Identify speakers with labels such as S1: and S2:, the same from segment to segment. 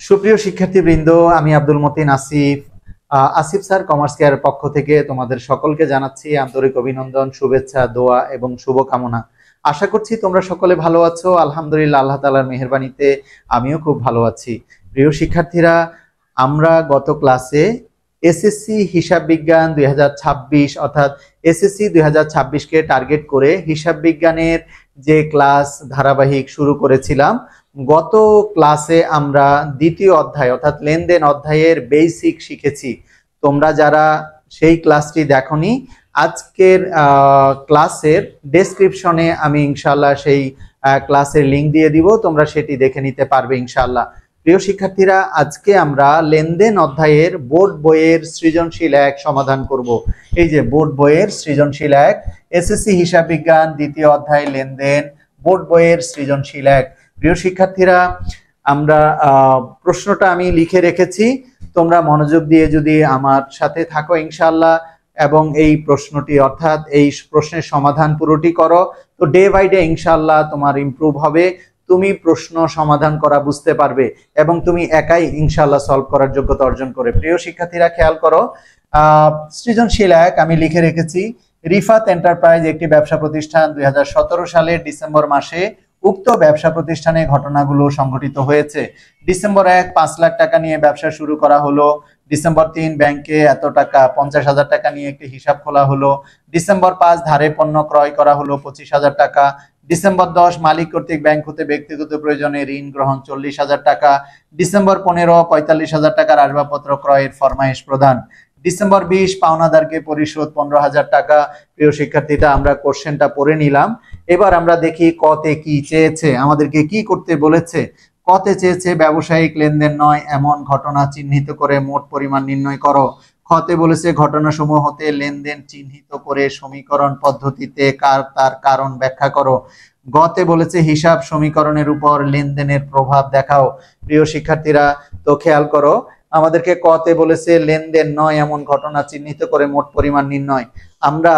S1: সুপ্রিয় শিক্ষার্থীবৃন্দ, আমি Abdul Matin Asif. Asif sir commerce care পক্ষ থেকে তোমাদের সকলকে জানাচ্ছি আন্তরিক অভিনন্দন, শুভেচ্ছা, দোয়া এবং শুভকামনা। আশা করছি তোমরা সকলে ভালো আছো। আলহামদুলিল্লাহ, আল্লাহ তাআলার মেহেরবানিতে আমিও খুব ভালো আছি। প্রিয় শিক্ষার্থীরা, আমরা গত ক্লাসে এসএসসি হিসাব বিজ্ঞান 2026 অর্থাৎ এসএসসি 2026কে টার্গেট করে হিসাব বিজ্ঞানের যে ক্লাস ধারাবাহিক শুরু করেছিলাম, গত ক্লাসে আমরা দ্বিতীয় অধ্যায় অর্থাৎ লেনদেন অধ্যায়ের বেসিক শিখেছি। তোমরা যারা সেই ক্লাসটি দেখোনি, আজকের ক্লাসের ডেসক্রিপশনে আমি ইনশাআল্লাহ সেই ক্লাসের লিংক দিয়ে দিব, তোমরা সেটি দেখে নিতে পারবে ইনশাআল্লাহ। প্রিয় শিক্ষার্থীরা, আজকে আমরা লেনদেন অধ্যায়ের বোর্ড বইয়ের সৃজনশীল এক সমাধান করব। এই যে বোর্ড বইয়ের সৃজনশীল এক, এসএসসি হিসাব বিজ্ঞান দ্বিতীয় অধ্যায় লেনদেন, বোর্ড বইয়ের সৃজনশীল এক। প্রিয় শিক্ষার্থীরা, আমরা প্রশ্নটা আমি লিখে রেখেছি, তোমরা মনোযোগ দিয়ে যদি আমার সাথে থাকো ইনশাআল্লাহ এবং এই প্রশ্নটি অর্থাৎ এই প্রশ্নের সমাধান পুরোটি করো, তো ডে বাই ডে ইনশাআল্লাহ তোমার ইমপ্রুভ হবে। তুমি প্রশ্ন সমাধান করা বুঝতে পারবে এবং তুমি একাই ইনশাআল্লাহ সলভ করার যোগ্যতা অর্জন করে। প্রিয় শিক্ষার্থীরা, খেয়াল করো, সৃজনশীল এক আমি লিখে রেখেছি। রিফাত এন্টারপ্রাইজ একটি ব্যবসা প্রতিষ্ঠান। 2017 সালের ডিসেম্বর মাসে উক্ত ব্যবসা প্রতিষ্ঠানে ঘটনাগুলো সংঘটিত হয়েছে। ডিসেম্বর 1 5 লাখ টাকা নিয়ে ব্যবসা শুরু করা হলো। ডিসেম্বর 3 ব্যাংকে এত টাকা 50,000 টাকা নিয়ে একটি হিসাব খোলা হলো। ডিসেম্বর 5 ধারে পণ্য ক্রয় করা হলো 25,000 টাকা। ডিসেম্বর 10 মালিক কর্তৃক ব্যাংক হতে ব্যক্তিগত প্রয়োজনে ঋণ গ্রহণ 40,000 টাকা। ডিসেম্বর 15 45,000 টাকার আসবাবপত্র ক্রয়ের ফরমাইশ প্রদান। ডিসেম্বর 20 পাওনাদারকে পরিশোধ 15,000 টাকা। প্রিয় শিক্ষার্থীরা, আমরা কোশ্চেনটা পড়ে নিলাম। এবার আমরা দেখি কতে কি চেয়েছে, আমাদেরকে কি করতে বলেছে। কতে চেয়েছে ব্যবসায়িক লেনদেন নয় এমন ঘটনা চিহ্নিত করে মোট পরিমাণ নির্ণয় করো। খতে বলেছে ঘটনাসমূহ হতে লেনদেন চিহ্নিত করে সমীকরণ পদ্ধতিতে তার কারণ ব্যাখ্যা করো। গতে বলেছে হিসাব সমীকরণের উপর লেনদেনের প্রভাব দেখাও। প্রিয় শিক্ষার্থীরা, তো খেয়াল করো, আমাদেরকে কতে বলেছে লেনদেন নয় এমন ঘটনা চিহ্নিত করে মোট পরিমাণ নির্ণয়। আমরা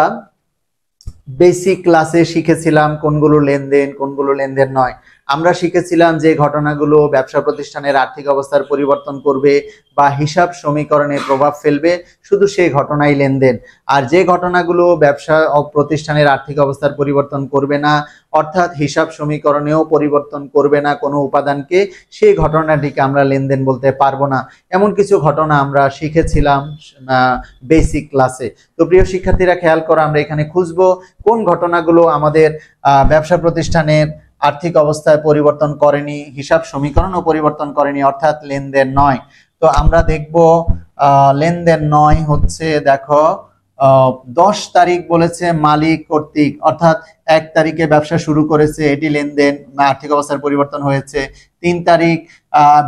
S1: বেসিক ক্লাসে শিখেছিলাম কোনগুলো লেনদেন কোনগুলো লেনদেন নয়। আমরা শিখেছিলাম যে ঘটনাগুলো ব্যবসা প্রতিষ্ঠানের আর্থিক অবস্থার পরিবর্তন করবে বা হিসাব সমীকরণে প্রভাব ফেলবে, শুধু সেই ঘটনাই লেনদেন। আর যে ঘটনাগুলো ব্যবসা প্রতিষ্ঠানের আর্থিক অবস্থার পরিবর্তন করবে না, অর্থাৎ হিসাব সমীকরণেও পরিবর্তন করবে না কোনো উপাদানকে, সেই ঘটনাটিকে আমরা লেনদেন বলতে পারবো না। এমন কিছু ঘটনা আমরা শিখেছিলাম বেসিক ক্লাসে। তো প্রিয় শিক্ষার্থীরা, খেয়াল করো, আমরা এখানে খুঁজবো কোন ঘটনাগুলো আমাদের ব্যবসা প্রতিষ্ঠানের আর্থিক অবস্থায় পরিবর্তন করেনি, হিসাব সমীকরণও পরিবর্তন করেনি, অর্থাৎ লেনদেন নয়। তো আমরা দেখব লেনদেন নয় হচ্ছে, দেখো 10 তারিখ বলেছে মালিক কর্তৃক, অর্থাৎ 1 তারিখে ব্যবসা শুরু করেছে, এটি লেনদেন, আর্থিক অবস্থার পরিবর্তন হয়েছে। 3 তারিখ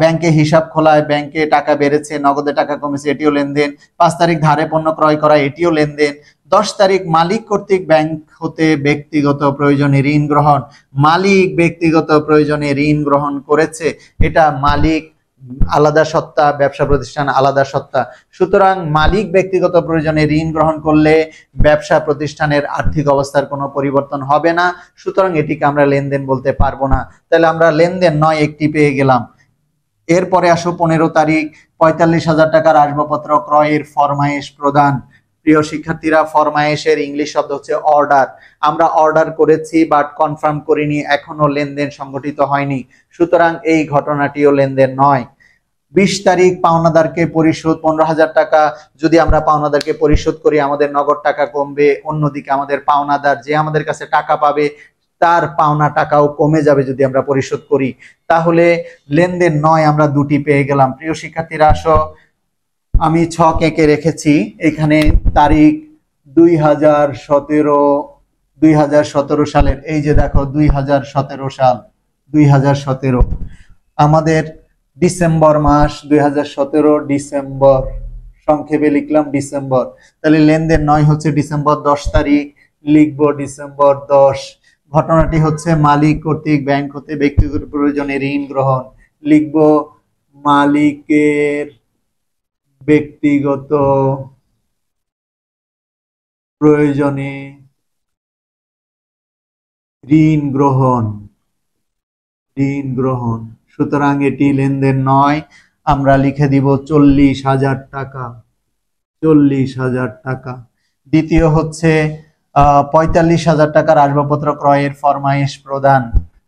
S1: ব্যাংকে হিসাব খোলায় ব্যাংকে টাকা বেড়েছে, নগদে টাকা কমেছে, এটিও লেনদেন। 5 তারিখ ধারে পণ্য ক্রয় করা, এটিও লেনদেন। 10 তারিখ মালিক কর্তৃক ব্যাংক হতে ব্যক্তিগত প্রয়োজনে ঋণ গ্রহণ, মালিক ব্যক্তিগত প্রয়োজনে ঋণ গ্রহণ করেছে, এটা মালিক আলাদা সত্তা, ব্যবসা প্রতিষ্ঠান আলাদা সত্তা। সুতরাং মালিক ব্যক্তিগত প্রয়োজনে ঋণ গ্রহণ করলে ব্যবসা প্রতিষ্ঠানের আর্থিক অবস্থার কোনো পরিবর্তন হবে না, সুতরাং এটিকে আমরা লেনদেন বলতে পারবো না। তাহলে আমরা লেনদেন নয় একটি পেয়ে গেলাম। এরপরে আসো 15 তারিখ 45,000 টাকার আসবাবপত্র ক্রয়ের ফরমায়েশ প্রদান। প্রিয় শিক্ষার্থীরা, ফরমায়েশের ইংলিশ শব্দ হচ্ছে অর্ডার। আমরা অর্ডার করেছি বাট কনফার্ম করিনি, এখনো লেনদেন সংগঠিত হয়নি, সুতরাং এই ঘটনাটিও লেনদেন নয়। 20 তারিখ পাওনাদারকে পরিশোধ 15,000 টাকা। যদি আমরা পাওনাদারকে পরিশোধ করি আমাদের নগদ টাকা কমবে, অন্যদিকে আমাদের পাওনাদার যে আমাদের কাছে টাকা পাবে তার পাওনা টাকাও কমে যাবে যদি আমরা পরিশোধ করি। তাহলে লেনদেন নয় আমরা দুটি পেয়ে গেলাম। প্রিয় শিক্ষার্থীরা, আসো, আমি ছক এঁকে রেখেছি এখানে তারিখ 2017 সালের, এই যে দেখো 2017 সাল, 2017 আমাদের ডিসেম্বর মাস, 2017 ডিসেম্বর, সংক্ষেপে লিখলাম ডিসেম্বর। তাহলে লেনদেন নয় হচ্ছে ডিসেম্বর 10 তারিখ, লিখবো ডিসেম্বর 10। ঘটনাটি হচ্ছে মালিক কর্তৃক ব্যাংক হতে ব্যক্তিগত প্রয়োজনে ঋণ গ্রহণ, লিখবো মালিকের ব্যক্তিগত প্রয়োজনে ঋণ গ্রহণ, সুতরাং এটি লেনদেন নয়। আমরা লিখে দিব 40,000 টাকা, 40,000 টাকা। দ্বিতীয় হচ্ছে 45,000 টাকার আসবাবপত্র ক্রয়ের ফরমাইশ প্রদান,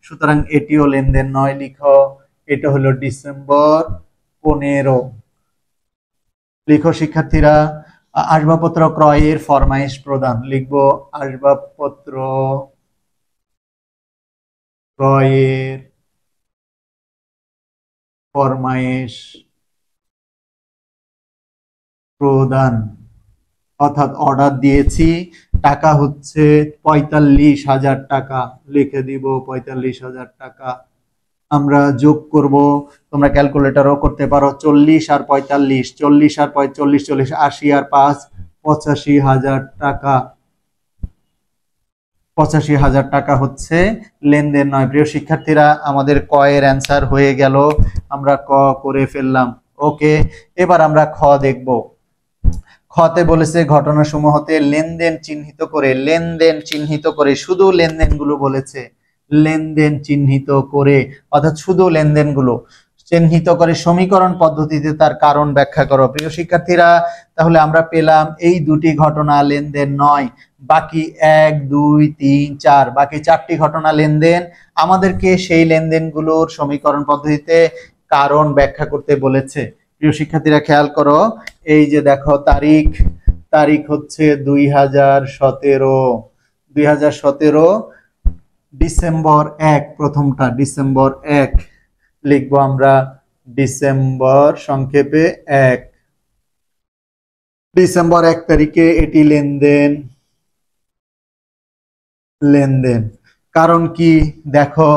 S1: সুতরাং এটিও লেনদেন নয়। লিখো, এটা হলো ডিসেম্বর 15। লিখো শিক্ষার্থীরা, আসবাবপত্র ক্রয়ের ফরমাইশ প্রদান। লিখবো আসবাবপত্র ক্রয়ের ফরমাইশ প্রদান, অর্থাৎ অর্ডার দিয়েছি, টাকা হচ্ছে 45,000 টাকা। লিখে দিব 45,000 টাকা। আমরা যোগ করব, তোমরা ক্যালকুলেটরও করতে পারো। 40 আর 45, 40 আর 45, 40, 80 আর 5, 85,000 টাকা। 85,000 টাকা হচ্ছে লেনদেন নয়। প্রিয় শিক্ষার্থীরা, আমাদের ক এর অ্যান্সার হয়ে গেল, আমরা ক করে ফেললাম। ওকে, এবার আমরা খ দেখব। খতে বলেছে ঘটনাসমূহতে লেনদেন চিহ্নিত করে, লেনদেন চিহ্নিত করে, শুধু লেনদেনগুলো বলেছে, লেনদেন চিহ্নিত করে, অর্থাৎ শুধু লেনদেনগুলো চিহ্নিত করে সমীকরণ পদ্ধতিতে তার কারণ ব্যাখ্যা করো। প্রিয় শিক্ষার্থীরা, তাহলে আমরা পেলাম এই দুটি ঘটনা লেনদেন নয়, বাকি 1, 2, 3, 4, বাকি 4টি ঘটনা লেনদেন। আমাদেরকে সেই লেনদেনগুলোর সমীকরণ পদ্ধতিতে কারণ ব্যাখ্যা করতে বলেছে। প্রিয় শিক্ষার্থীরা খেয়াল করো, এই যে দেখো তারিখ, তারিখ হচ্ছে 2017, ডিসেম্বর 1, প্রথমটা ডিসেম্বর 1, লিখবো আমরা ডিসেম্বর সংক্ষেপে 1। ডিসেম্বর 1 তারিখে এটি লেনদেন, লেনদেন। কারণ কি দেখো,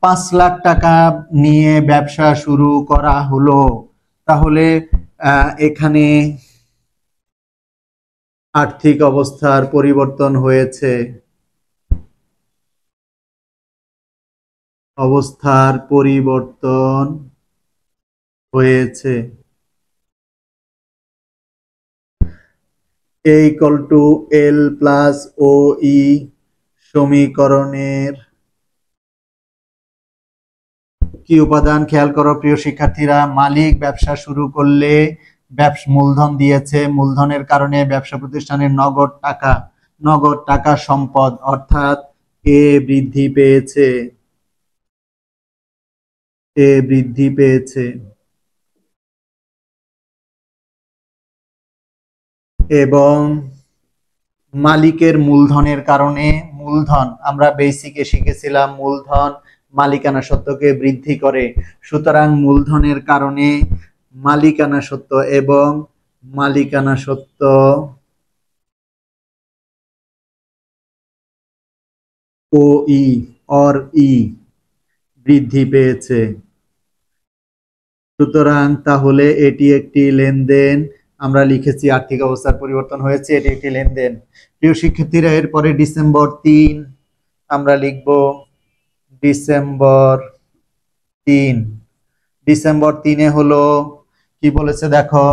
S1: 5 লাখ টাকা নিয়ে ব্যবসা শুরু করা হলো, তাহলে এখানে আর্থিক অবস্থার পরিবর্তন হয়েছে, অবস্থার পরিবর্তন হয়েছে। A equal to L plus OE সমীকরণের কি উপাদান? খেয়াল করো প্রিয় শিক্ষার্থীরা, মালিক ব্যবসা শুরু করলে ব্যবসা মূলধন দিয়েছে, মূলধনের কারণে ব্যবসা প্রতিষ্ঠানের নগদ টাকা সম্পদ, অর্থাৎ এ বৃদ্ধি পেয়েছে, এ বৃদ্ধি পেয়েছে। এবং মালিকের মূলধনের কারণে, মূলধন আমরা বেসিকে শিখেছিলাম, মূলধন মালিকানা সত্ত্বকে বৃদ্ধি করে, সুতরাং মূলধনের কারণে মালিকানা সত্ত্ব এবং মালিকানা সত্ত্ব ও ই অর ই বৃদ্ধি পেয়েছে। সুতরাং তাহলে এটি একটি লেনদেন। আমরা লিখেছি আর্থিক অবস্থার পরিবর্তন হয়েছে, এটি একটি লেনদেন। প্রিয় শিক্ষার্থীরা, এরপরে ডিসেম্বর 3 আমরা লিখব ডিসেম্বর 3। ডিসেম্বর 3-এ হলো কি বলেছে দেখো,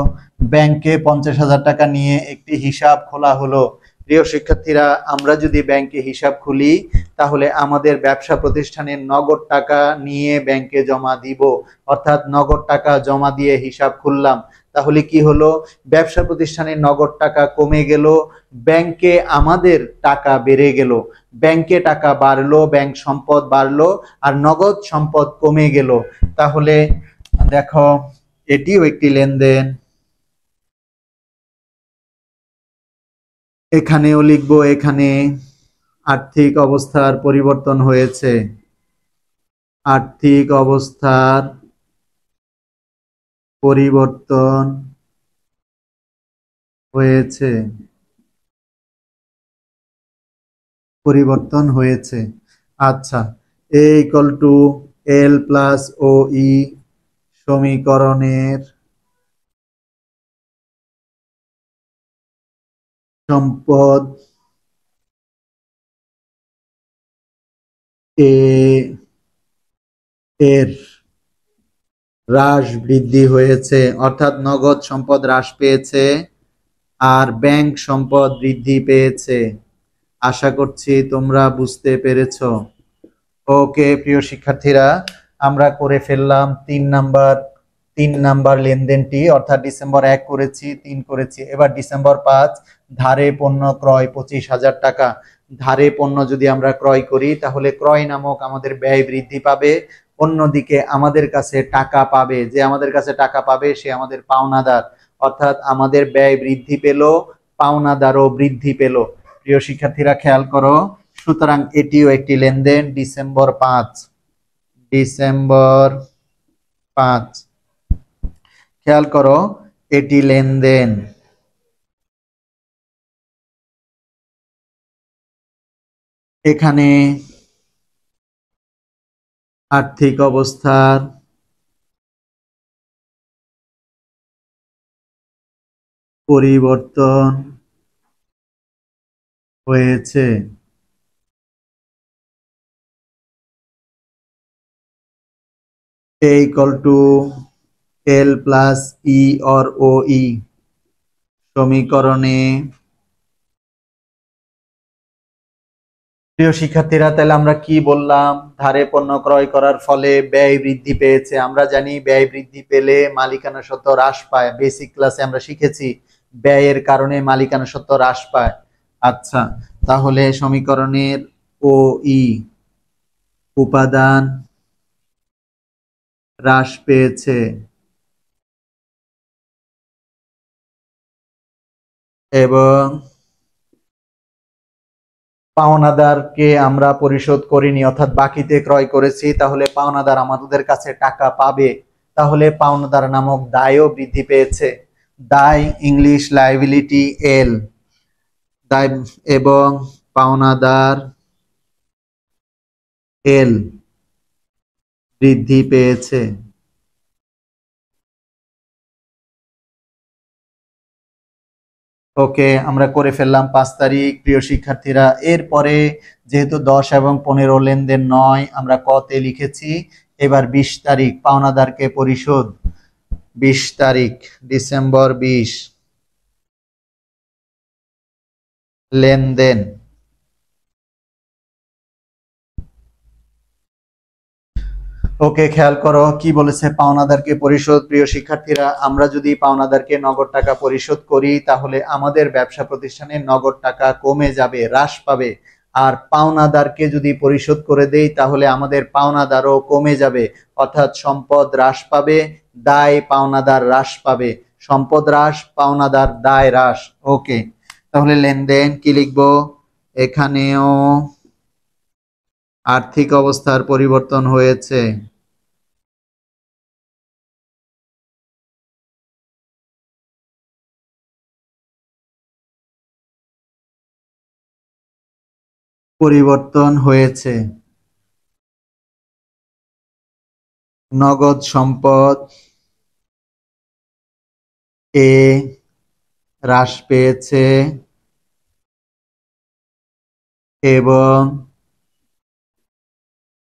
S1: ব্যাংকে 50,000 টাকা নিয়ে একটি হিসাব খোলা হলো। প্রিয় শিক্ষার্থীরা, আমরা যদি ব্যাংকে হিসাব খুলি, তাহলে আমাদের ব্যবসা প্রতিষ্ঠানের নগদ টাকা নিয়ে ব্যাংকে জমা দিব, অর্থাৎ নগদ টাকা জমা দিয়ে হিসাব খুললাম। তাহলে কি হলো, ব্যবসা প্রতিষ্ঠানের নগদ টাকা কমে গেল, ব্যাংকে আমাদের টাকা বেড়ে গেল। ব্যাংকে টাকা বাড়লো, ব্যাংক সম্পদ বাড়লো, আর নগদ সম্পদ কমে গেল। তাহলে দেখো এটিও একটি লেনদেন। এখানেও লিখবো, এখানে আর্থিক অবস্থার পরিবর্তন হয়েছে, আর্থিক অবস্থার পরিবর্তন হয়েছে, পরিবর্তন হয়েছে। আচ্ছা, A equal to L plus OE সমীকরণের সম্পদ এর হ্রাস বৃদ্ধি হয়েছে, অর্থাৎ নগদ সম্পদ হ্রাস পেয়েছে আর ব্যাংক সম্পদ বৃদ্ধি পেয়েছে। আশা করছি তোমরা বুঝতে পেরেছো। ওকে প্রিয় শিক্ষার্থীরা, আমরা করে ফেললাম 3 নাম্বার লেনদেনটি, অর্থাৎ ডিসেম্বর 1 করেছি, 3 করেছি। এবার ডিসেম্বর 5, ধারে পণ্য ক্রয় 25,000 টাকা। ধারে পণ্য যদি আমরা ক্রয় করি তাহলে ক্রয় নামক আমাদের ব্যয় বৃদ্ধি পাবে, অন্যদিকে আমাদের কাছে টাকা পাবে। যে আমাদের কাছে টাকা পাবে সে আমাদের পাওনাদার, অর্থাৎ আমাদের ব্যয় বৃদ্ধি পেল, পাওনাদারও বৃদ্ধি পেল। প্রিয় শিক্ষার্থীরা খেয়াল করো, সুতরাং এটিও একটি লেনদেন। ডিসেম্বর 5 খেয়াল করো, এটি লেনদেন। এখানে আর্থিক অবস্থার পরিবর্তন হয়েছে। A equal to L plus E or OE সমীকরণে। প্রিয় শিক্ষার্থীরা, তাহলে আমরা কি বললাম? ধারে পণ্য ক্রয় করার ফলে ব্যয় বৃদ্ধি পেয়েছে। আমরা জানি ব্যয় বৃদ্ধি পেলে মালিকানা সত্ত্ব হ্রাস পায়। বেসিক ক্লাসে আমরা শিখেছি ব্যয়ের কারণে মালিকানা সত্ত্ব হ্রাস পায়। আচ্ছা, তাহলে সমীকরণের OE উপাদান হ্রাস পেয়েছে এবং পাওনাদারকে আমরা পরিশোধ করিনি, অর্থাৎ বাকিতে ক্রয় করেছি, তাহলে পাওনাদার আমাদের কাছে টাকা পাবে। তাহলে পাওনাদার নামক দায়ও বৃদ্ধি পেয়েছে। দায় ইংলিশ লায়াবিলিটি এল, দায় এবং পাওনাদার এল বৃদ্ধি পেয়েছে। ওকে, আমরা করে ফেললাম 5 তারিখ। প্রিয় শিক্ষার্থীরা, এরপরে যেহেতু 10 এবং 15 লেনদেন নয়, আমরা কতে লিখেছি। এবার 20 তারিখ পাওনাদারকে পরিশোধ। 20 তারিখ ডিসেম্বর 20 লেনদেন। ওকে, খেয়াল করো কি বলেছে, পাওনাদারকে পরিশোধ। প্রিয় শিক্ষার্থীরা, আমরা যদি পাওনাদারকে নগদ টাকা পরিশোধ করি তাহলে আমাদের ব্যবসা প্রতিষ্ঠানে নগদ টাকা কমে যাবে, হ্রাস পাবে। আর পাওনাদারকে যদি পরিশোধ করে দেই তাহলে আমাদের পাওনাদারও কমে যাবে, অর্থাৎ সম্পদ হ্রাস পাবে, দায় পাওনাদার হ্রাস পাবে। সম্পদ হ্রাস, পাওনাদার দায় হ্রাস। ওকে, তাহলে লেনদেন কি লিখবো? এখানেও আর্থিক অবস্থার পরিবর্তন হয়েছে। নগদ সম্পদ এ হ্রাস পেয়েছে এবং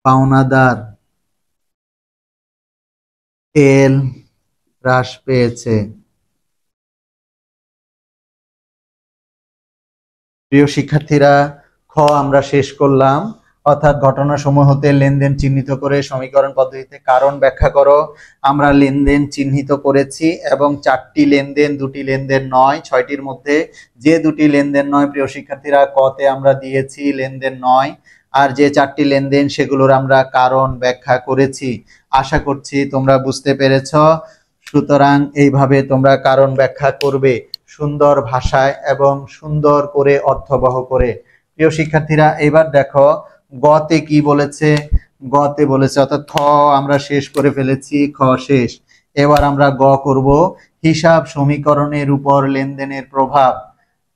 S1: পাওনাদার এল হ্রাস পেয়েছে। প্রিয় শিক্ষার্থীরা, খ আমরা শেষ করলাম, অর্থাৎ ঘটনাসমূহ হতে লেনদেন চিহ্নিত করে সমীকরণ পদ্ধতিতে কারণ ব্যাখ্যা করো। আমরা লেনদেন চিহ্নিত করেছি এবং 4টি লেনদেন, 2টি লেনদেন নয়। 6টির মধ্যে যে 2টি লেনদেন নয়, প্রিয় শিক্ষার্থীরা, কতে আমরা দিয়েছি লেনদেন নয়। আর যে 4টি লেনদেন সেগুলোর আমরা কারণ ব্যাখ্যা করেছি। আশা করছি তোমরা বুঝতে পেরেছ। সুতরাং এইভাবে তোমরা কারণ ব্যাখ্যা করবে সুন্দর ভাষায় এবং সুন্দর করে অর্থবহ করে। প্রিয় শিক্ষার্থীরা, এবার দেখো গতে কি বলেছে। গতে বলেছে, অর্থাৎ খ আমরা শেষ করে ফেলেছি, খ শেষ। এবার আমরা গ করব, হিসাব সমীকরণের উপর লেনদেনের প্রভাব।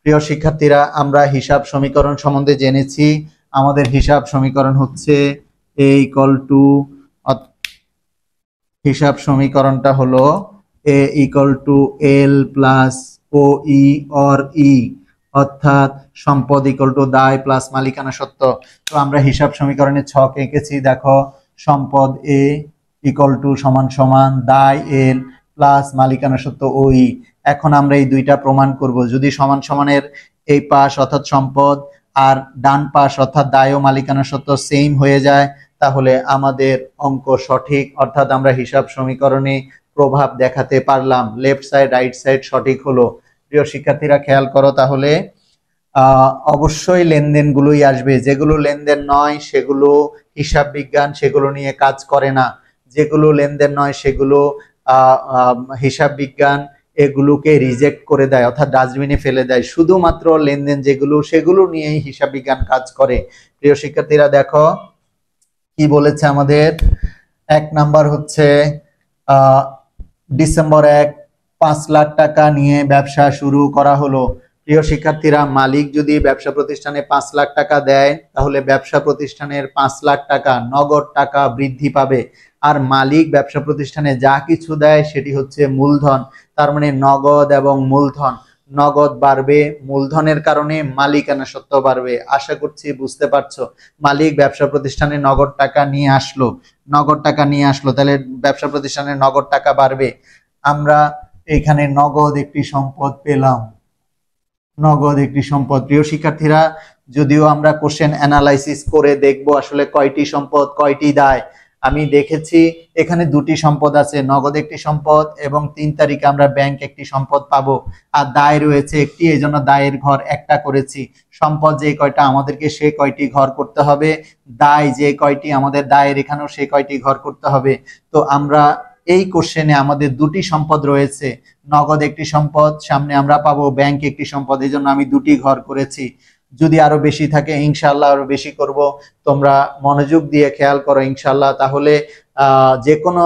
S1: প্রিয় শিক্ষার্থীরা, আমরা হিসাব সমীকরণ সম্বন্ধে জেনেছি। আমাদের হিসাব সমীকরণ হচ্ছে এ ইকুয়াল টু, হিসাব সমীকরণটা হলো A equal to L plus O E or E, অর্থাৎ সম্পদ ইকুয়াল টু দায় প্লাস মালিকানা সত্ত্ব। তো আমরা হিসাব সমীকরণের ছক এঁকেছি। দেখো, সম্পদ এ ইকুয়াল টু সমান সমান দায় এল প্লাস মালিকানা সত্ত্ব ও ই। এখন আমরা এই দুইটা প্রমাণ করব। যদি সমান সমানের এই পাশ অর্থাৎ সম্পদ আর ডান পাশ অর্থাৎ দায় ও মালিকানা সত্ত্ব সেম হয়ে যায় তাহলে আমাদের অঙ্ক সঠিক, অর্থাৎ আমরা হিসাব সমীকরণে প্রভাব দেখাতে পারলাম, লেফট সাইড রাইট সাইড সঠিক হলো। প্রিয় শিক্ষার্থীরা খেয়াল করো, তাহলে অবশ্যই লেনদেনগুলোই আসবে, যেগুলো লেনদেন নয় সেগুলো হিসাব বিজ্ঞান সেগুলো নিয়ে কাজ করে না, যেগুলো লেনদেন নয় সেগুলো হিসাব বিজ্ঞান এগুলোকে রিজেক্ট করে দেয়, অর্থাৎ ডাস্টবিনে ফেলে দেয়। শুধুমাত্র লেনদেন যেগুলো সেগুলো নিয়েই হিসাব বিজ্ঞান কাজ করে। প্রিয় শিক্ষার্থীরা দেখো কি বলেছে আমাদের। 1 নাম্বার হচ্ছে ডিসেম্বর 1 5 লাখ টাকা নিয়ে ব্যবসা শুরু করা হলো। প্রিয় শিক্ষার্থীরা, মালিক যদি ব্যবসা প্রতিষ্ঠানে 5 লাখ টাকা দেয় তাহলে ব্যবসা প্রতিষ্ঠানের 5 লাখ টাকা নগদ টাকা বৃদ্ধি পাবে। আর মালিক ব্যবসা প্রতিষ্ঠানে যা কিছু দেয় সেটি হচ্ছে মূলধন, তার মানে নগদ এবং মূলধন। নগদ বাড়বে, মূলধনের কারণে মালিকানা সত্ত্ব বাড়বে। আশা করছি বুঝতে পারছো। মালিক ব্যবসা প্রতিষ্ঠানে নগদ টাকা নিয়ে আসলো, তাহলে ব্যবসা প্রতিষ্ঠানের নগদ টাকা বাড়বে। আমরা এখানে নগদ একটি সম্পদ পেলাম, নগদ একটি সম্পদ। প্রিয় শিক্ষার্থীরা, যদিও আমরা কোশ্চেন অ্যানালাইসিস করে দেখব আসলে কয়টি সম্পদ কয়টি দায়। আমি দেখেছি এখানে 2টি সম্পদ আছে, নগদ একটি সম্পদ এবং 3 তারিখে আমরা ব্যাংক একটি সম্পদ পাবো, আর দায় রয়েছে একটি, এই জন্য দায়ের ঘর একটা করেছি। সম্পদ যে কয়টা আমাদেরকে সে কয়টি ঘর করতে হবে, দায় যে কয়টি আমাদের দায়ের এখানেও সে কয়টি ঘর করতে হবে। তো আমরা এই কোশ্চেনে আমাদের 2টি সম্পদ রয়েছে, নগদ একটি সম্পদ, সামনে আমরা পাবো ব্যাংক একটি সম্পদ, এই জন্য আমি 2টি ঘর করেছি। যদি আরো বেশি থাকে ইনশাআল্লাহ আরো বেশি করব। তোমরা মনোযোগ দিয়ে খেয়াল করো ইনশাআল্লাহ, তাহলে যে কোনো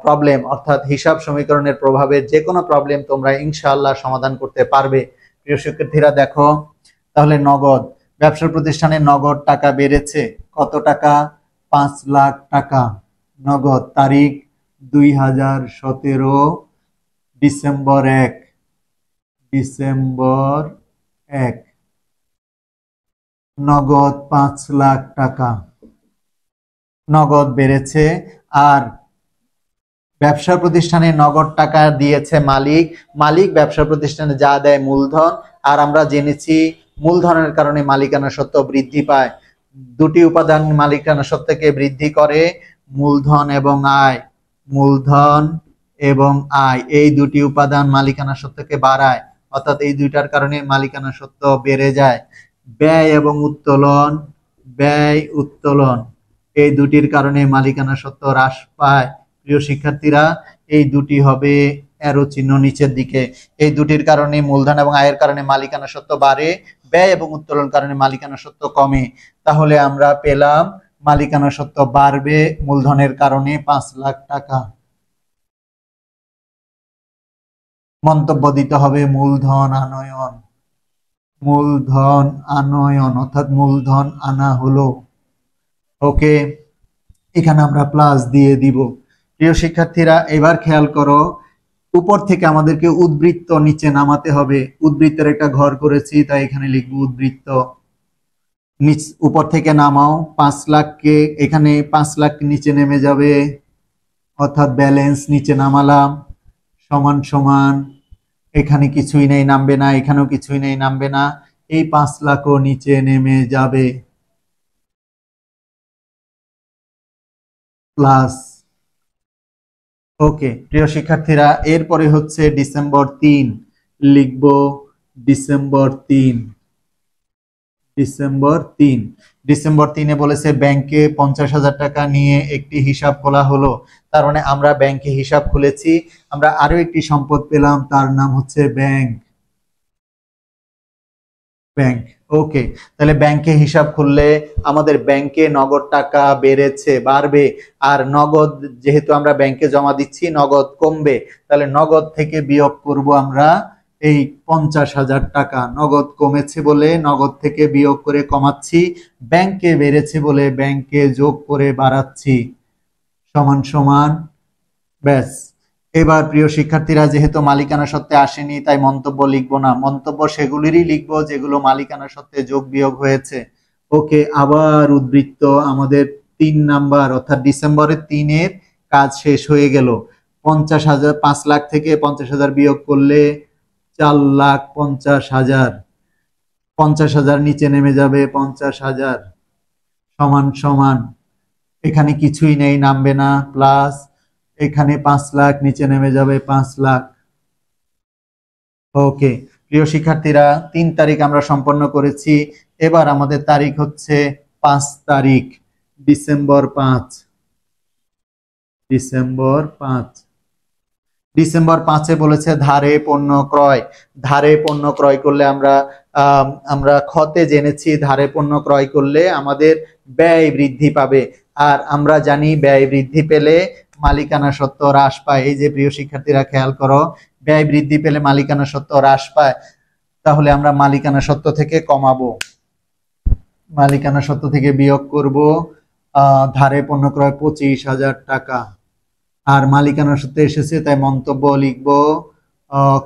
S1: প্রবলেম অর্থাৎ হিসাব সমীকরণের প্রভাবের যে কোনো প্রবলেম তোমরা ইনশাআল্লাহ সমাধান করতে পারবে। প্রিয় শিক্ষার্থীরা দেখো, তাহলে নগদ ব্যবসা প্রতিষ্ঠানে নগদ টাকা বেড়েছে, কত টাকা? 5 লাখ টাকা নগদ। তারিখ 2017 ডিসেম্বর 1, নগদ 5 লাখ টাকা নগদ বেড়েছে। আর ব্যবসা প্রতিষ্ঠানে নগদ টাকা দিয়েছে মালিক ব্যবসা প্রতিষ্ঠানে যা দেয় মূলধন, আর আমরা জেনেছি মূলধনের কারণে মালিকানা সত্ত্ব বৃদ্ধি পায়। 2টি উপাদান মালিকানা সত্ত্বকে বৃদ্ধি করে, মূলধন এবং আয়। মূলধন এবং আয় এই 2টি উপাদান মালিকানা সত্ত্বকে বাড়ায়, অর্থাৎ এই 2টার কারণে মালিকানা সত্ত্ব বেড়ে যায়। ব্যয় এবং উত্তোলন, এই 2টির কারণে মালিকানা সত্ত্ব হ্রাস পায়। প্রিয় শিক্ষার্থীরা, এই 2টি হবে অ্যারো চিহ্ন নিচের দিকে। এই 2টির কারণে মূলধন এবং আয়ের কারণে মালিকানা সত্ত্ব বাড়ে, ব্যয় এবং উত্তোলন কারণে মালিকানা সত্ত্ব কমে। তাহলে আমরা পেলাম মালিকানা সত্ত্ব বাড়বে মূলধনের কারণে 5 লাখ টাকা। মন্তব্য দিতে হবে মূলধন আনয়ন, অর্থাৎ মূলধন আনা হলো। ওকে, এখানে আমরা প্লাস দিয়ে দিব। প্রিয় শিক্ষার্থীরা, এবার খেয়াল করো, উপর থেকে আমাদেরকে উদ্বৃত্ত নিচে নামাতে হবে। উদ্বৃত্তের একটা ঘর করেছি, তাই এখানে লিখবো উদ্বৃত্ত। উপর থেকে নামাও 5 লাখকে, এখানে 5 লাখ নিচে নেমে যাবে, অর্থাৎ ব্যালেন্স নিচে নামালাম, সমান সমান এখানে কিছুই নেই নামবে না, এখানেও কিছুই নেই নামবে না, এই 5 লাখও নিচে নেমে যাবে, প্লাস। ওকে প্রিয় শিক্ষার্থীরা, এরপরে হচ্ছে ডিসেম্বর 3, লিখবো ডিসেম্বর 3 বলেছে ব্যাংকে 50,000 টাকা নিয়ে একটি হিসাব খোলা হলো। তার মানে আমরা ব্যাংকে হিসাব খুলেছি, আমরা আরো একটি সম্পদ পেলাম, তার নাম হচ্ছে ব্যাংক। ওকে, তাহলে ব্যাংকে হিসাব খুললে আমাদের ব্যাংকে নগদ টাকা বাড়বে, আর নগদ যেহেতু আমরা ব্যাংকে জমা দিচ্ছি নগদ কমবে, তাহলে নগদ থেকে বিয়োগ করব আমরা এই 50,000 টাকা। নগদ কমেছে বলে নগদ থেকে বিয়োগ করে কমাচ্ছি, ব্যাংকে বেড়েছে বলে ব্যাংকে যোগ করে বাড়াচ্ছি, সমান সমান। ব্যাস। এবার প্রিয় শিক্ষার্থীরা, যেহেতু মালিকানা সত্ত্বে আসেনি তাই মন্তব্য লিখবো না, মন্তব্য সেগুলিরই লিখবো যেগুলো মালিকানা সত্ত্বে যোগ বিয়োগ হয়েছে। ওকে, আবার উদ্বৃত্ত আমাদের 3 নাম্বার, অর্থাৎ ডিসেম্বরের 3-এর কাজ শেষ হয়ে গেল। 50,000, 5 লাখ থেকে 50,000 বিয়োগ করলে 4,50,000, 50,000 নিচে নেমে যাবে, 50,000 সমান সমান এখানে কিছুই নেই, নামবে না, প্লাস এখানে 5 লাখ নিচে নেমে যাবে 5 লাখ। ওকে প্রিয় শিক্ষার্থীরা, 3 তারিখ আমরা সম্পন্ন করেছি। এবার আমাদের তারিখ হচ্ছে 5 তারিখ, ডিসেম্বর 5। ডিসেম্বর 5, ডিসেম্বর 5-এ বলেছে ধারে পণ্য ক্রয়। ধারে পণ্য ক্রয় করলে আমরা খতে জেনেছি ধারে পণ্য ক্রয় করলে আমাদের ব্যয় বৃদ্ধি পাবে। আর আমরা জানি ব্যয় বৃদ্ধি পেলে মালিকানা সত্ত্ব হ্রাস পায়। এই যে প্রিয় শিক্ষার্থীরা খেয়াল করো, ব্যয় বৃদ্ধি পেলে মালিকানা সত্ত্ব হ্রাস পায়। তাহলে আমরা মালিকানা সত্ত্ব থেকে কমাবো, মালিকানা সত্ত্ব থেকে বিয়োগ করব ধারে পণ্য ক্রয় 25,000 টাকা। আর মালিকানা সূত্রে এসেছে তাই মন্তব্য লিখব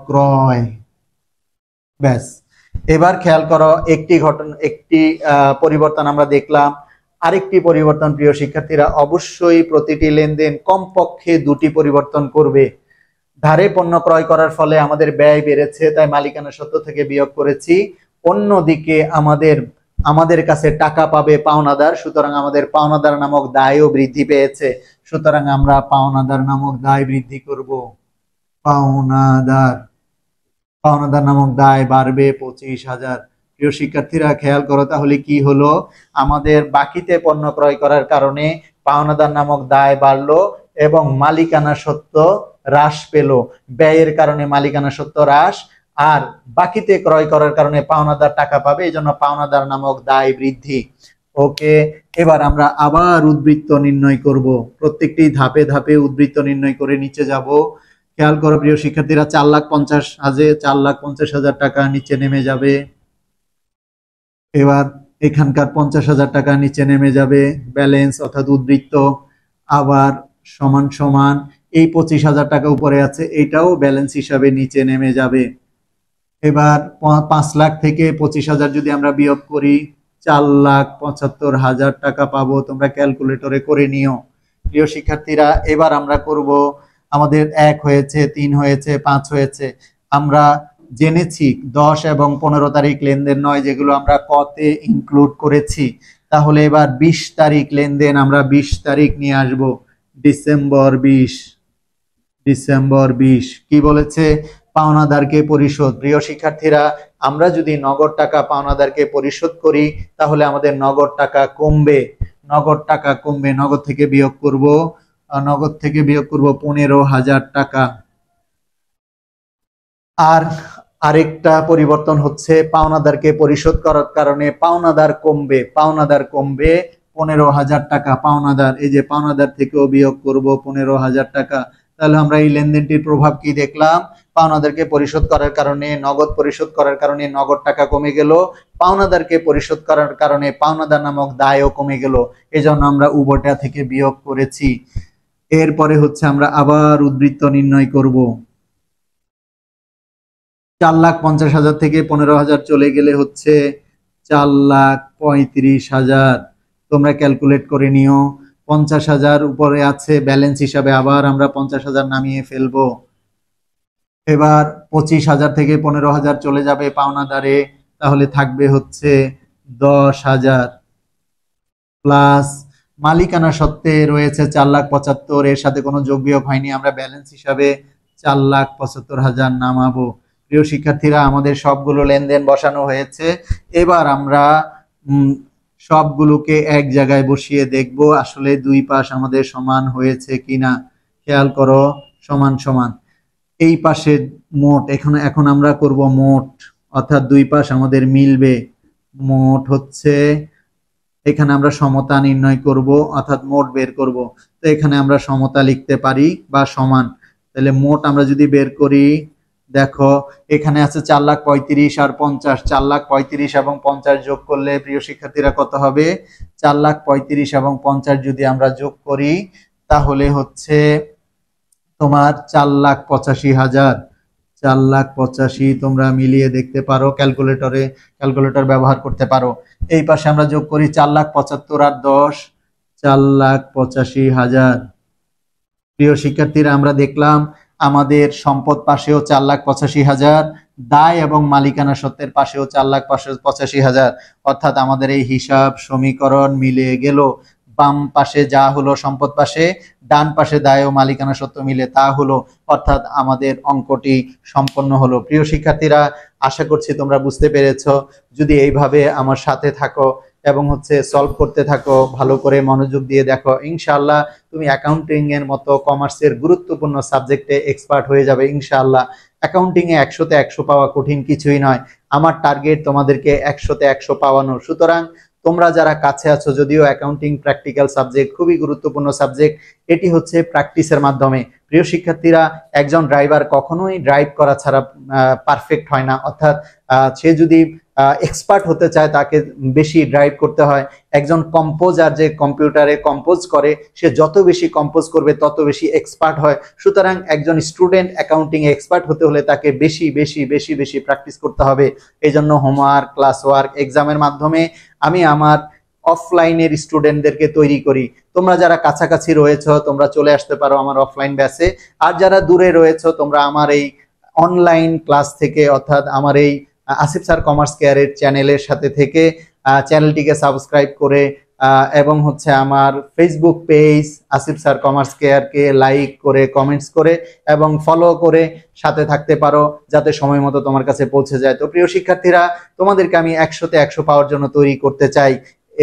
S1: ক্রয়। ব্যাস। এবার খেয়াল করো, একটি পরিবর্তন আমরা দেখলাম। আরেকটি পরিবর্তন প্রিয় শিক্ষার্থীরা, অবশ্যই প্রতিটি লেনদেন কমপক্ষে 2টি পরিবর্তন করবে। ধারে পণ্য ক্রয় করার ফলে আমাদের ব্যয় বেড়েছে, তাই মালিকানা সত্ত্ব থেকে বিয়োগ করেছি। অন্যদিকে আমাদের কাছে টাকা পাবে পাওনাদার, সুতরাং আমাদের পাওনাদার নামক দায়ও বৃদ্ধি পেয়েছে, সুতরাং আমরা পাওনাদার নামক দায় বৃদ্ধি করব। পাওনাদার নামক দায় বাড়বে 25,000। প্রিয় শিক্ষার্থীরা খেয়াল করো, তাহলে কি হলো, আমাদের বাকিতে পণ্য ক্রয় করার কারণে পাওনাদার নামক দায় বাড়লো এবং মালিকানা সত্ত্ব হ্রাস পেল। ব্যয়ের কারণে মালিকানা সত্ত্ব হ্রাস, আর বাকিতে ক্রয় করার কারণে পাওনাদার টাকা পাবে, এই জন্য পাওনাদার নামক দায় বৃদ্ধি। ওকে, এবার আমরা আবার উদ্বৃত্ত নির্ণয় করব। প্রত্যেকটি ধাপে ধাপে উদ্বৃত্ত নির্ণয় করে নিচে যাব। খেয়াল করো প্রিয় শিক্ষার্থীরা, 4,50,000 টাকা নিচে নেমে যাবে। এবার এখানকার 50,000 টাকা নিচে নেমে যাবে ব্যালেন্স অর্থাৎ উদ্বৃত্ত। আবার সমান সমান এই 25,000 টাকা উপরে আছে, এটাও ব্যালেন্স হিসাবে নিচে নেমে যাবে। এবার 5 লাখ থেকে 25,000 যদি আমরা বিয়োগ করি 4,75,000 টাকা পাবো। তোমরা ক্যালকুলেটরে করে নিও প্রিয় শিক্ষার্থীরা। এবার আমরা করব, আমাদের 1 হয়েছে, 3 হয়েছে, 5 হয়েছে। আমরা জেনেছি 10 এবং 15 তারিখ লেনদেন নয়, যেগুলো আমরা কতে ইনক্লুড করেছি। তাহলে এবার 20 তারিখ লেনদেন, আমরা 20 তারিখ নিয়ে আসব, ডিসেম্বর 20। ডিসেম্বর 20 কি বলেছে, পাওনাদারকে পরিশোধ। প্রিয় শিক্ষার্থীরা, আমরা যদি নগদ টাকা পাওনাদারকে পরিশোধ করি তাহলে আমাদের নগদ টাকা কমবে। নগদ থেকে বিয়োগ করব 15,000 টাকা। আর আরেকটা পরিবর্তন হচ্ছে, পাওনাদারকে পরিশোধ করার কারণে পাওনাদার কমবে 15,000 টাকা। পাওনাদার, এই যে পাওনাদার থেকেও বিয়োগ করব 15,000 টাকা। তাহলে আমরা এই লেনদেনটির প্রভাব কি দেখলাম, পাওনাদারকে পরিশোধ করার কারণে, নগদ পরিশোধ করার কারণে নগদ টাকা কমে গেল, পাওনাদারকে পরিশোধ করার কারণে পাওনাদার নামক দায়ও কমে গেল। এজন্য আমরা উভয়টা থেকে বিয়োগ করেছি। এরপরে হচ্ছে আমরা আবার উদ্বৃত্ত নির্ণয় করব। 4,50,000 থেকে 15,000 চলে গেলে হচ্ছে 4,35,000। তোমরা ক্যালকুলেট করে নিও। 50,000 উপরে আছে ব্যালেন্স হিসাবে, আবার আমরা 50,000 নামিয়ে ফেলবো। এবার 25,000 থেকে 15,000 চলে যাবে পাওনাদারে, তাহলে থাকবে হচ্ছে 10,000 প্লাস মালিকানা সত্ত্বে রয়েছে 4,75,000, এর সাথে কোনো যোগ বিয়োগ হয়নি, আমরা ব্যালেন্স হিসাবে 4,75,000 নামাবো। প্রিয় শিক্ষার্থীরা, আমাদের সবগুলো লেনদেন বসানো হয়েছে। এবার আমরা সবগুলোকে এক জায়গায় বসিয়ে দেখব আসলে দুই পাশ আমাদের সমান হয়েছে কিনা। খেয়াল করো, সমান সমান। এই পাশে মোট, এখন আমরা করব মোট, অর্থাৎ দুই পাশ আমাদের মিলবে। মোট হচ্ছে, এখানে আমরা সমতা নির্ণয় করব অর্থাৎ মোট বের করব। তো এখানে আমরা সমতা লিখতে পারি বা সমান। তাহলে মোট আমরা যদি বের করি, দেখো এখানে আছে 4,35,000 আর 50। 4,35,000 এবং 50 যোগ করলে প্রিয় শিক্ষার্থীরা কত হবে, 4,35,000 এবং 50 যদি আমরা যোগ করি তাহলে হচ্ছে তোমার 4,85,000। 4,85,000 তোমরা মিলিয়ে দেখতে পারো, ক্যালকুলেটর ব্যবহার করতে পারো। এই পাশে আমরা যোগ করি 4,75,000 আর 10, 4,85,000। প্রিয় শিক্ষার্থীরা, আমরা দেখলাম আমাদের সম্পদ পাশেও 4,85,000, দায় এবং মালিকানা সত্ত্বের পাশেও 4,85,000, অর্থাৎ আমাদের এই হিসাব সমীকরণ মিলে গেল। বাম পাশে যা হলো সম্পদ পাশে, ডান পাশে দায় ও মালিকানা সত্ত্ব মিলে তা হলো, অর্থাৎ আমাদের অঙ্কটি সম্পন্ন হলো। প্রিয় শিক্ষার্থীরা, আশা করছি তোমরা বুঝতে পেরেছো। যদি এইভাবে আমার সাথে থাকো এবং সলভ করতে থাকো, ভালো করে মনোযোগ দিয়ে দেখো, ইনশাআল্লাহ তুমি অ্যাকাউন্টিং এর মতো কমার্সের গুরুত্বপূর্ণ সাবজেক্টে এক্সপার্ট হয়ে যাবে ইনশাআল্লাহ। অ্যাকাউন্টিং এ 100-তে 100 পাওয়া কঠিন কিছুই নয়। আমার টার্গেট তোমাদেরকে 100-তে 100 পাওয়ানো। সুতরাং তোমরা যারা কাছে আছো, যদিও অ্যাকাউন্টিং প্র্যাকটিক্যাল সাবজেক্ট, খুবই গুরুত্বপূর্ণ সাবজেক্ট, এটি প্র্যাকটিসের মাধ্যমে। প্রিয় শিক্ষার্থীরা, একজন ড্রাইভার কখনোই ড্রাইভ করা ছাড়া পারফেক্ট হয় না, অর্থাৎ সে যদি এক্সপার্ট হতে চায় তাকে বেশি ড্রাইভ করতে হয়। একজন কম্পোজার যে কম্পিউটারে কম্পোজ করে, সে যত বেশি কম্পোজ করবে তত বেশি এক্সপার্ট হয়। সুতরাং একজন স্টুডেন্ট অ্যাকাউন্টিং এক্সপার্ট হতে হলে তাকে বেশি বেশি বেশি বেশি প্র্যাকটিস করতে হবে। এই জন্য হোমওয়ার্ক, ক্লাস ওয়ার্ক, এক্সামের মাধ্যমে আমি আমার অফলাইনের স্টুডেন্টদেরকে তৈরি করি। তোমরা যারা কাছাকাছি রয়েছো তোমরা চলে আসতে পারো আমার অফলাইন ব্যাচে, আর যারা দূরে রয়েছো তোমরা আমার এই অনলাইন ক্লাস থেকে, অর্থাৎ আমার এই আসিফ স্যার কমার্স কেয়ারের চ্যানেলের সাথে থেকে চ্যানেলটিকে সাবস্ক্রাইব করে এবং আমার Facebook page Asif sir commerce কেয়ারকে লাইক করে, কমেন্টস করে এবং ফলো করে সাথে থাকতে পারো, যাতে সময় মতো তোমার কাছে পৌঁছে যায়। তো প্রিয় শিক্ষার্থীরা, তোমাদেরকে আমি 100-তে 100 পাওয়ার জন্য তৈরি করতে চাই।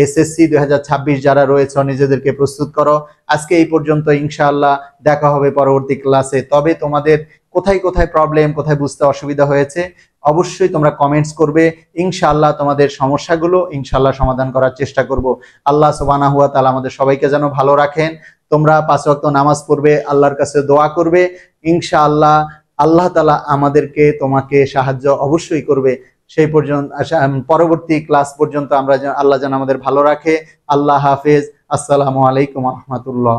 S1: এসএসসি 2026 যারা রয়েছে নিজেদেরকে প্রস্তুত করো। আজকে এই পর্যন্ত, ইনশাআল্লাহ দেখা হবে পরবর্তী ক্লাসে। তবে তোমাদের কোথায় কোথায় প্রবলেম, কোথায় বুঝতে অসুবিধা হয়েছে অবশ্যই তোমরা কমেন্টস করবে। ইনশাআল্লাহ তোমাদের সমস্যাগুলো ইনশাআল্লাহ সমাধান করার চেষ্টা করব। আল্লাহ সুবহানাহু ওয়া তাআলা আমাদের সবাইকে যেন ভালো রাখেন। তোমরা 5 ওয়াক্ত নামাজ পড়বে, আল্লাহর কাছে দোয়া করবে, ইনশাআল্লাহ আল্লাহ তাআলা আমাদেরকে তোমাকে সাহায্য অবশ্যই করবে। সেই পর্যন্ত পরবর্তী ক্লাস পর্যন্ত আল্লাহ যেন আমাদের ভালো রাখে। আল্লাহ হাফেজ। আসসালামু আলাইকুম ওয়া রাহমাতুল্লাহ।